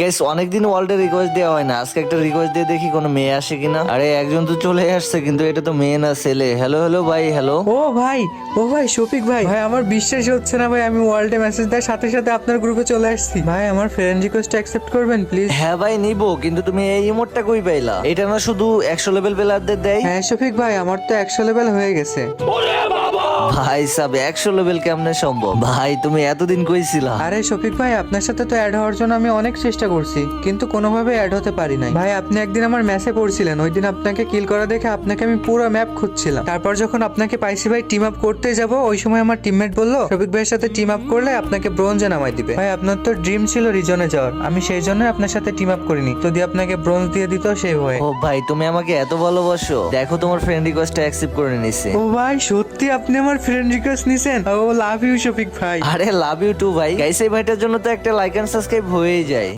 Guys অনেকদিন ওয়ার্ল্ডে request দেওয়া হয় না, আজকে একটা রিকোয়েস্ট দিয়ে দেখি কোনো মেয়ে আসে কিনা। আরে একজন তো চলে আসছে, কিন্তু এটা তো মেয়ে না ছেলে। হ্যালো হ্যালো ভাই, হ্যালো। ও ভাই, ও ভাই শফিক ভাই, ভাই আমার বিশ্বাস হচ্ছে না ভাই, আমি ওয়ার্ল্ডে মেসেজ দেওয়ার সাথে সাথে আপনার গ্রুপে চলে আসছি। ভাই আমার ফ্রেন্ড রিকোয়েস্ট অ্যাকসেপ্ট করবেন প্লিজ? হ্যাঁ ভাই নিবো, কিন্তু তুমি এই ইমোটটা কই পাইলা? এটা না শুধু 100 লেভেল প্লেয়ারদের দেয়? হ্যাঁ শফিক ভাই, আমার তো 100 লেভেল হয়ে গেছে। ভাই সাব 100 লেভেল কেমনে সম্ভব? ভাই তুমি এতদিন কইছিলা? আরে শফিক ভাই, আপনার সাথে তো অ্যাড হওয়ার জন্য আমি অনেক চেষ্টা করছি, কিন্তু কোনোভাবে অ্যাড হতে পারি নাই। ভাই আপনি একদিন আমার ম্যাচে পড়ছিলেন, ওই দিন আপনাকে কিল করা দেখে আপনাকে আমি পুরো ম্যাপ খুঁজছিলাম। তারপর যখন আপনাকে পাইছি ভাই, টিম আপ করতে যাব, ওই সময় আমার টিমমেট বললো শফিক ভাইয়ের সাথে টিম আপ করলে আপনাকে ব্রোঞ্জে নামাই দিবে। ভাই আপনার তো ড্রিম ছিল রিজনে যাওয়ার, আমি সেই জন্য আপনার সাথে টিম আপ করিনি, যদি আপনাকে ব্রোঞ্জ দিয়ে দিত সেই হয়ে। ও ভাই তুমি আমাকে এত ভালোবাসো, দেখো তোমার ফ্রেন্ড রিকোয়েস্টটা অ্যাকসেপ্ট করে নিছে। ও ভাই সত্যি আপনি আমার ফ্রেন্ড রিকোয়েস্ট নিছেন? ও লাভ ইউ শফিক ভাই। আরে লাভ ইউ টু ভাই। গাইস এই ভাইটার জন্য তো একটা লাইক এন্ড সাবস্ক্রাইব হয়েই যায়।